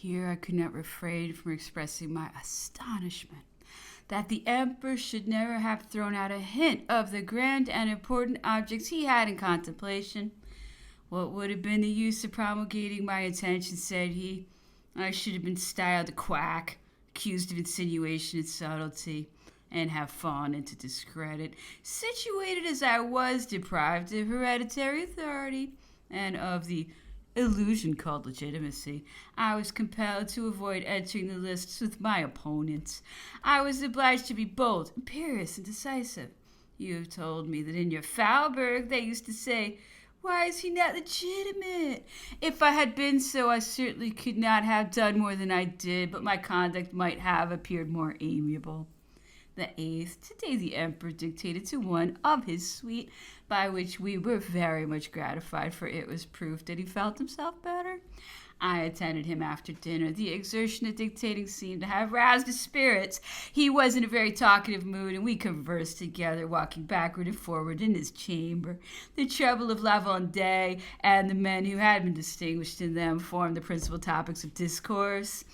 Here I could not refrain from expressing my astonishment that the emperor should never have thrown out a hint of the grand and important objects he had in contemplation. What would have been the use of promulgating my intention, said he. I should have been styled a quack, accused of insinuation and subtlety, and have fallen into discredit, situated as I was, deprived of hereditary authority, and of the illusion called legitimacy. I was compelled to avoid entering the lists with my opponents. I was obliged to be bold, imperious, and decisive. You have told me that in your Faubourg they used to say, "Why is he not legitimate?" If I had been so, I certainly could not have done more than I did, but my conduct might have appeared more amiable. The 8th, today the emperor dictated to one of his suite, by which we were very much gratified, for it was proof that he felt himself better. I attended him after dinner. The exertion of dictating seemed to have roused his spirits. He was in a very talkative mood, and we conversed together, walking backward and forward in his chamber. The trouble of La Vendée and the men who had been distinguished in them formed the principal topics of discourse.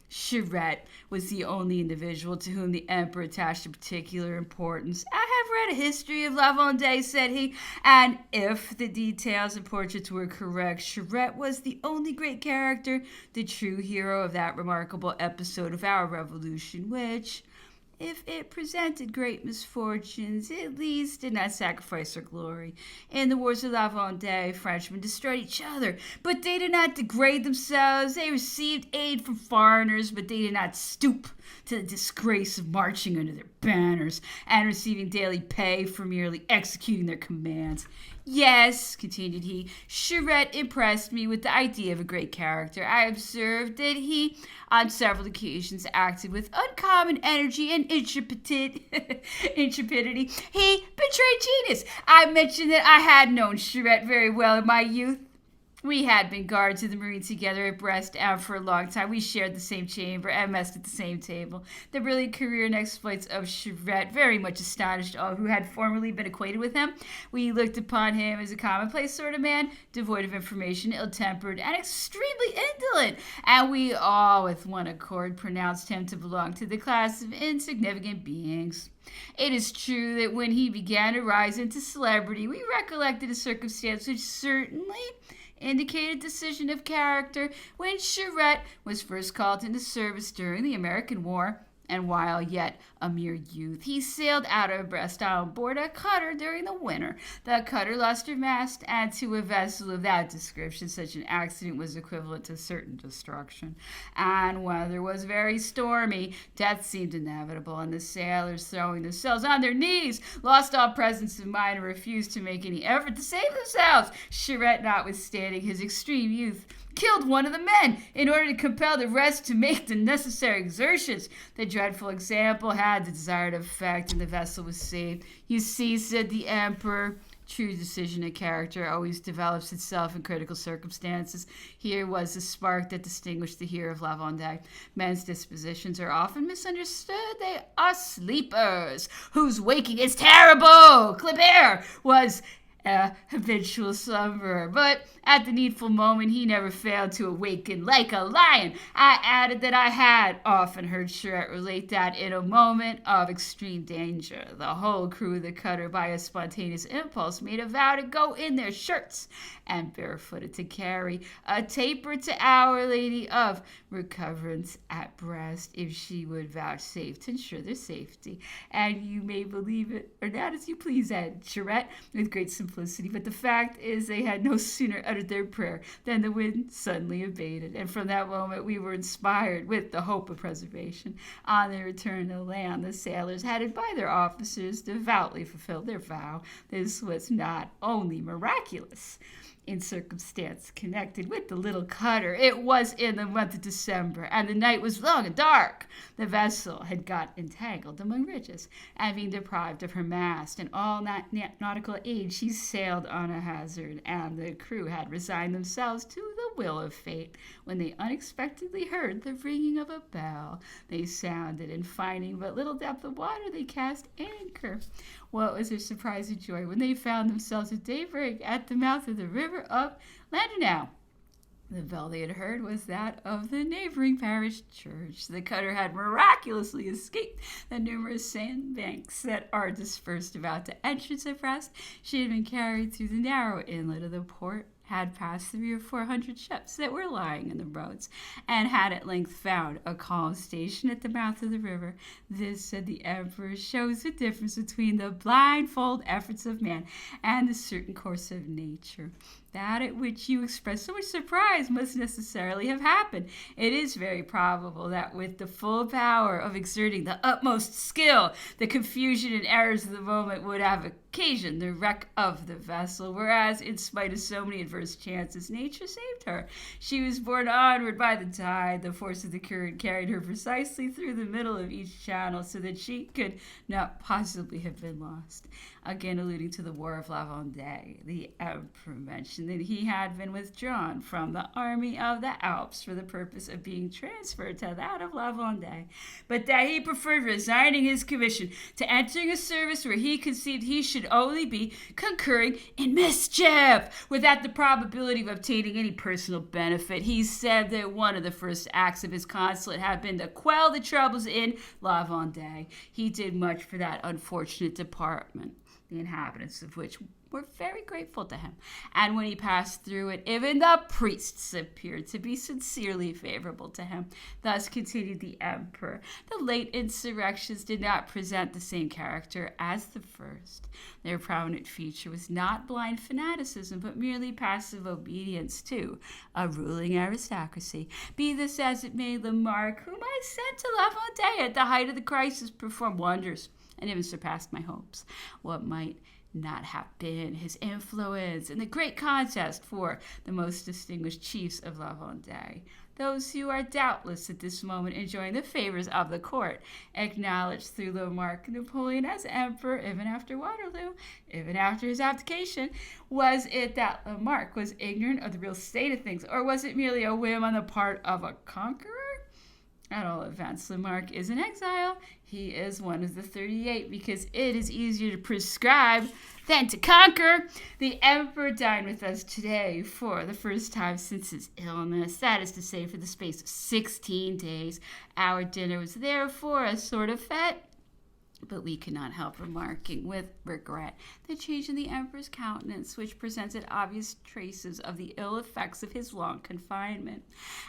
Charette was the only individual to whom the emperor attached a particular importance. "I have read a history of La Vendée," said he, "and if the details and portraits were correct, Charette was the only great character, the true hero of that remarkable episode of our revolution, which, if it presented great misfortunes, at least did not sacrifice their glory. In the wars of La Vendée, Frenchmen destroyed each other, but they did not degrade themselves. They received aid from foreigners, but they did not stoop to the disgrace of marching under their banners and receiving daily pay for merely executing their commands. Yes," continued he, "Charette impressed me with the idea of a great character. I observed that he, on several occasions, acted with uncommon energy and intrepidity. He betrayed genius. I mentioned that I had known Charette very well in my youth. We had been guards of the Marine together at Brest, and for a long time we shared the same chamber and messed at the same table. The brilliant career and exploits of Charette very much astonished all who had formerly been acquainted with him. We looked upon him as a commonplace sort of man, devoid of information, ill-tempered, and extremely indolent, and we all with one accord pronounced him to belong to the class of insignificant beings. It is true that when he began to rise into celebrity, we recollected a circumstance which certainly indicated decision of character. When Charette was first called into service during the American War, and while yet a mere youth, he sailed out of Brest on board a cutter during the winter. The cutter lost her mast, and to a vessel of that description such an accident was equivalent to certain destruction. And weather was very stormy. Death seemed inevitable, and the sailors, throwing themselves on their knees, lost all presence of mind and refused to make any effort to save themselves. Charette, notwithstanding his extreme youth, killed one of the men in order to compel the rest to make the necessary exertions. The dreadful example had the desired effect, and the vessel was saved. "You see," said the emperor, "true decision of character always develops itself in critical circumstances. Here was the spark that distinguished the hero of La Vendée. Men's dispositions are often misunderstood. They are sleepers, whose waking is terrible. Kleber was a habitual slumberer, but at the needful moment he never failed to awaken like a lion." I added that I had often heard Charette relate that in a moment of extreme danger, the whole crew of the cutter, by a spontaneous impulse, made a vow to go in their shirts and barefooted to carry a taper to Our Lady of Recoverance at Brest, if she would vouchsafe to ensure their safety. And you may believe it or not as you please, added Charette with great simplicity, but the fact is they had no sooner uttered their prayer than the wind suddenly abated, and from that moment we were inspired with the hope of preservation. On their return to land, the sailors, headed by their officers, devoutly fulfilled their vow. This was not only miraculous in circumstance connected with the little cutter. It was in the month of December, and the night was long and dark. The vessel had got entangled among ridges, and being deprived of her mast and all nautical aid, she sailed on a hazard, and the crew had resigned themselves to the will of fate, when they unexpectedly heard the ringing of a bell. They sounded, and finding but little depth of water, they cast anchor. What was their surprise and joy when they found themselves at daybreak at the mouth of the river of Landenau. The bell they had heard was that of the neighboring parish church. The cutter had miraculously escaped the numerous sandbanks that are dispersed about the entrance of Brest. She had been carried through the narrow inlet of the port, had passed 300 or 400 ships that were lying in the roads, and had at length found a calm station at the mouth of the river. This, said the emperor, shows the difference between the blindfold efforts of man and the certain course of nature. That at which you express so much surprise must necessarily have happened. It is very probable that with the full power of exerting the utmost skill, the confusion and errors of the moment would have occasioned the wreck of the vessel, whereas, in spite of so many adverse chances, nature saved her. She was borne onward by the tide. The force of the current carried her precisely through the middle of each channel, so that she could not possibly have been lost. Again, alluding to the War of La Vendée, the emperor mentioned that he had been withdrawn from the army of the Alps for the purpose of being transferred to that of La Vendée, but that he preferred resigning his commission to entering a service where he conceived he should only be concurring in mischief, without the probability of obtaining any personal benefit. He said that one of the first acts of his consulate had been to quell the troubles in La Vendée. He did much for that unfortunate department, the inhabitants of which were very grateful to him. And when he passed through it, even the priests appeared to be sincerely favorable to him. Thus, continued the emperor, the late insurrections did not present the same character as the first. Their prominent feature was not blind fanaticism, but merely passive obedience to a ruling aristocracy. Be this as it may, Lamarck, whom I sent to La Vendée at the height of the crisis, performed wonders and even surpassed my hopes. What might not have been his influence in the great contest for the most distinguished chiefs of La Vendée, those who are doubtless at this moment enjoying the favors of the court, acknowledged through Lamarck Napoleon as emperor even after Waterloo, even after his abdication. Was it that Lamarck was ignorant of the real state of things, or was it merely a whim on the part of a conqueror? At all events, Lamarck is in exile. He is one of the 38 because it is easier to prescribe than to conquer. The emperor dined with us today for the first time since his illness, that is to say, for the space of 16 days. Our dinner was therefore a sort of fete. But we cannot help remarking with regret the change in the emperor's countenance, which presented obvious traces of the ill effects of his long confinement.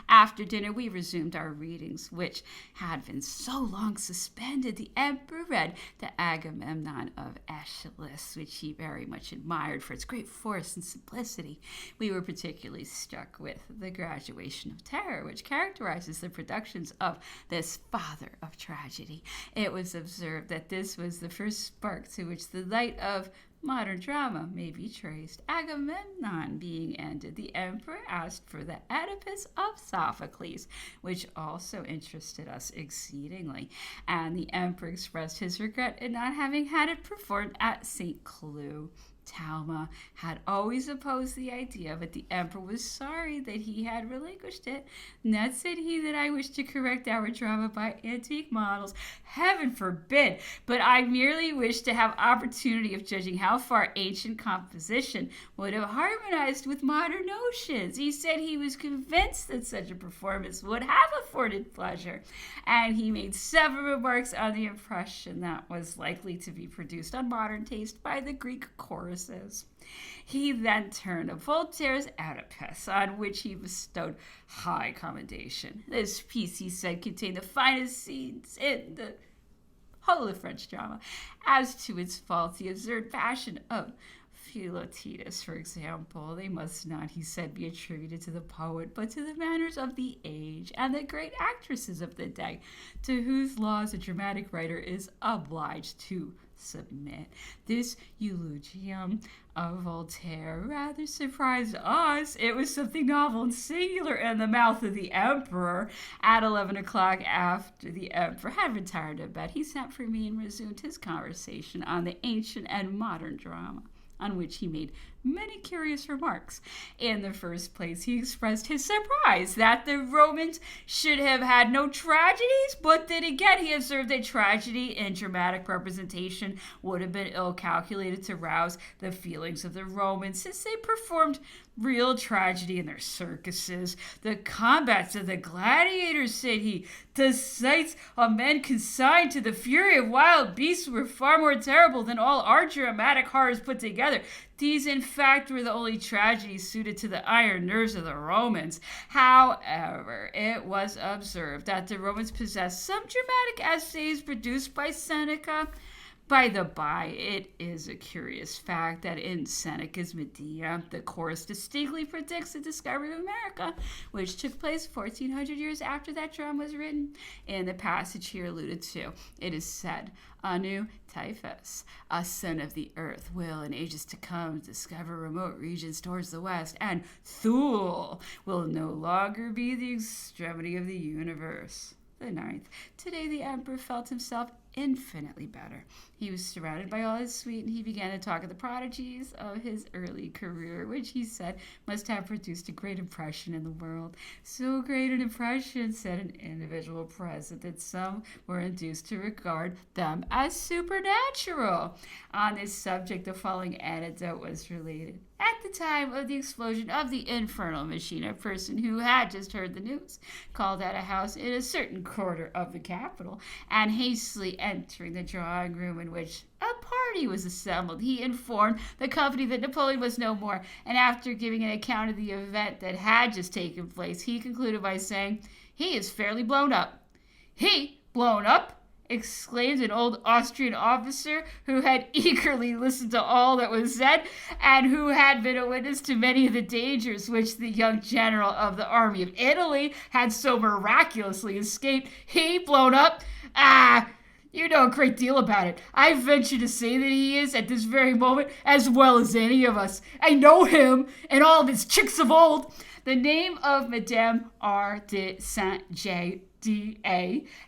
After dinner, we resumed our readings, which had been so long suspended. The emperor read the Agamemnon of Aeschylus, which he very much admired for its great force and simplicity. We were particularly struck with the graduation of terror, which characterizes the productions of this father of tragedy. It was observed that this was the first spark to which the light of modern drama may be traced. Agamemnon being ended, the emperor asked for the Oedipus of Sophocles, which also interested us exceedingly, and the emperor expressed his regret at not having had it performed at St. Cloud. Talma had always opposed the idea, but the emperor was sorry that he had relinquished it. Not, said he, that I wish to correct our drama by antique models. Heaven forbid! But I merely wish to have opportunity of judging how far ancient composition would have harmonized with modern notions. He said he was convinced that such a performance would have afforded pleasure, and he made several remarks on the impression that was likely to be produced on modern taste by the Greek chorus. He then turned to Voltaire's Oedipus, on which he bestowed high commendation. This piece, he said, contained the finest scenes in the whole of French drama. As to its faults, the absurd passion of Philoctetus, for example, they must not, he said, be attributed to the poet, but to the manners of the age and the great actresses of the day, to whose laws a dramatic writer is obliged to submit. This eulogium of Voltaire rather surprised us. It was something novel and singular in the mouth of the emperor. At 11 o'clock, after the emperor had retired to bed, he sent for me and resumed his conversation on the ancient and modern drama, on which he made many curious remarks. In the first place, he expressed his surprise that the Romans should have had no tragedies, but then again he observed that tragedy in dramatic representation would have been ill calculated to rouse the feelings of the Romans, since they performed real tragedy in their circuses. The combats of the gladiators, said he, the sights of men consigned to the fury of wild beasts were far more terrible than all our dramatic horrors put together. These, in fact, were the only tragedies suited to the iron nerves of the Romans. However, it was observed that the Romans possessed some dramatic essays produced by Seneca. By the by, it is a curious fact that in Seneca's Medea, the chorus distinctly predicts the discovery of America, which took place 1,400 years after that drama was written. In the passage here alluded to, it is said, Anu Typhus, a son of the earth, will in ages to come discover remote regions towards the west, and Thule will no longer be the extremity of the universe. The ninth, today the emperor felt himself infinitely better. He was surrounded by all his suite, and he began to talk of the prodigies of his early career, which he said must have produced a great impression in the world. So great an impression, said an individual present, that some were induced to regard them as supernatural. On this subject, the following anecdote was related. At the time of the explosion of the infernal machine, a person who had just heard the news called at a house in a certain quarter of the capital, and hastily entering the drawing room in which a party was assembled, he informed the company that Napoleon was no more, and after giving an account of the event that had just taken place, he concluded by saying, "He is fairly blown up." "He blown up?" exclaimed an old Austrian officer who had eagerly listened to all that was said, and who had been a witness to many of the dangers which the young general of the army of Italy had so miraculously escaped. "He blown up? Ah, you know a great deal about it. I venture to say that he is, at this very moment, as well as any of us. I know him and all of his tricks of old." The name of Madame R. de Saint-J.D.A.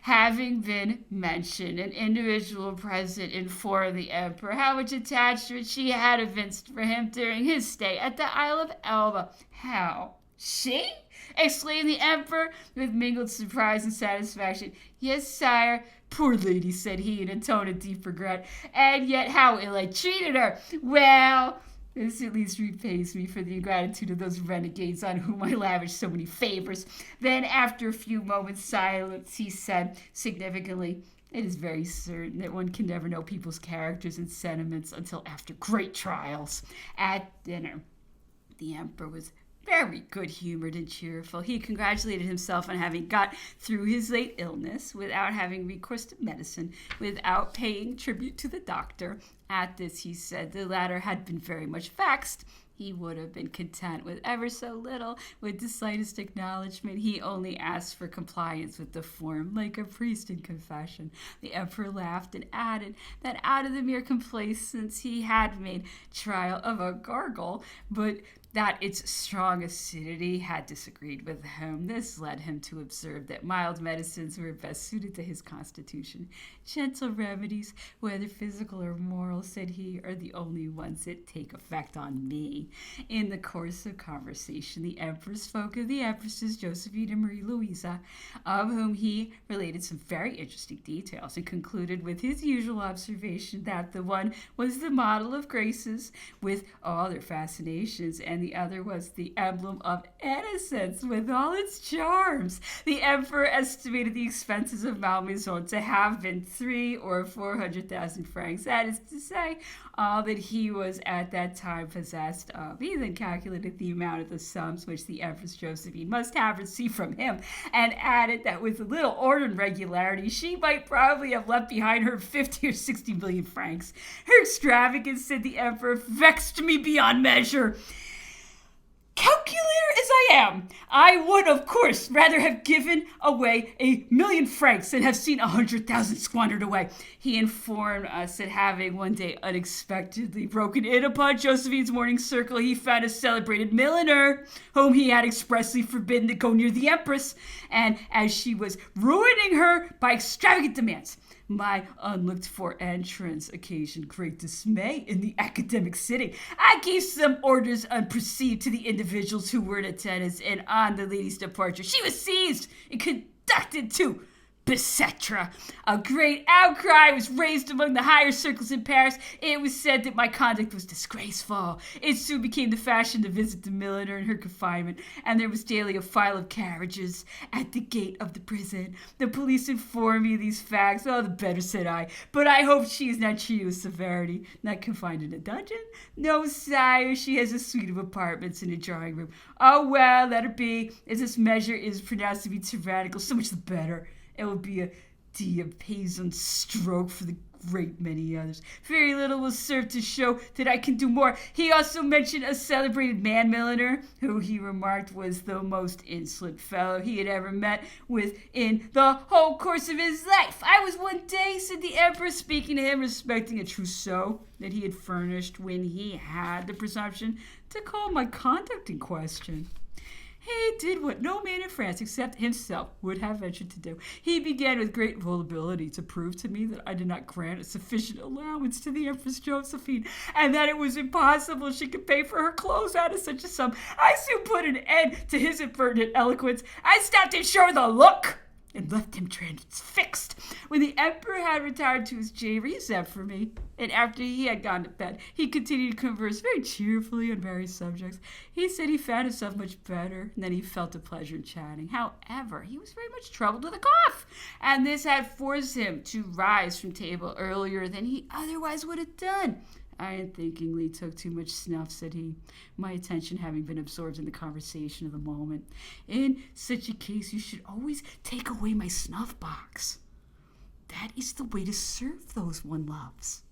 having been mentioned, an individual present informed the emperor how much attachment she had evinced for him during his stay at the Isle of Elba. "How? She?" exclaimed the emperor with mingled surprise and satisfaction. "Yes, sire. Poor lady," said he in a tone of deep regret. "And yet how ill I treated her. Well, this at least repays me for the ingratitude of those renegades on whom I lavished so many favors." Then, after a few moments' silence, he said significantly, "It is very certain that one can never know people's characters and sentiments until after great trials." At dinner, the emperor was very good-humored and cheerful. He congratulated himself on having got through his late illness without having recourse to medicine, without paying tribute to the doctor. At this, he said, the latter had been very much vexed. He would have been content with ever so little, with the slightest acknowledgement. He only asked for compliance with the form, like a priest in confession. The emperor laughed and added that out of the mere complaisance he had made trial of a gargle, but that its strong acidity had disagreed with him. This led him to observe that mild medicines were best suited to his constitution. "Gentle remedies, whether physical or moral," said he, "are the only ones that take effect on me." In the course of conversation, the emperor spoke of the empresses Josephine and Marie Louisa, of whom he related some very interesting details, and concluded with his usual observation that the one was the model of graces with all their fascinations, and the other was the emblem of innocence with all its charms. The emperor estimated the expenses of Malmaison to have been 300,000 or 400,000 francs. That is to say, all that he was at that time possessed of. He then calculated the amount of the sums which the Empress Josephine must have received from him, and added that with a little order and regularity, she might probably have left behind her 50 or 60 million francs. "Her extravagance," said the emperor, "vexed me beyond measure. Calculator as I Madame, I would, of course, rather have given away 1,000,000 francs than have seen 100,000 squandered away. He informed us that having one day unexpectedly broken in upon Josephine's morning circle, he found a celebrated milliner whom he had expressly forbidden to go near the Empress, and as she was ruining her by extravagant demands. My unlooked-for entrance occasioned great dismay in the academic city. I gave some orders unperceived to the individuals who were in attendance, and on the lady's departure, she was seized and conducted to Bicêtre. A great outcry was raised among the higher circles in Paris. It was said that my conduct was disgraceful. It soon became the fashion to visit the milliner in her confinement, and there was daily a file of carriages at the gate of the prison. The police informed me of these facts. Oh, the better, said I. But I hope she is not treated with severity, not confined in a dungeon. No, sire, she has a suite of apartments and a drawing room. Oh, well, let her be. As this measure is pronounced to be tyrannical, so much the better. It will be a diapason stroke for the great many others. Very little will serve to show that I can do more. He also mentioned a celebrated man milliner, who he remarked was the most insolent fellow he had ever met with in the whole course of his life. I was one day, said the Emperor, speaking to him respecting a trousseau that he had furnished when he had the presumption to call my conduct in question. He did what no man in France except himself would have ventured to do. He began with great volubility to prove to me that I did not grant a sufficient allowance to the Empress Josephine, and that it was impossible she could pay for her clothes out of such a sum. I soon put an end to his impertinent eloquence. I stopped him short with a look and left him transfixed. When the Emperor had retired to his chamber, he sent for me, and after he had gone to bed, he continued to converse very cheerfully on various subjects. He said he found himself much better, and that he felt a pleasure in chatting. However, he was very much troubled with a cough, and this had forced him to rise from table earlier than he otherwise would have done. I unthinkingly took too much snuff, said he, my attention having been absorbed in the conversation of the moment. In such a case, you should always take away my snuff box. That is the way to serve those one loves.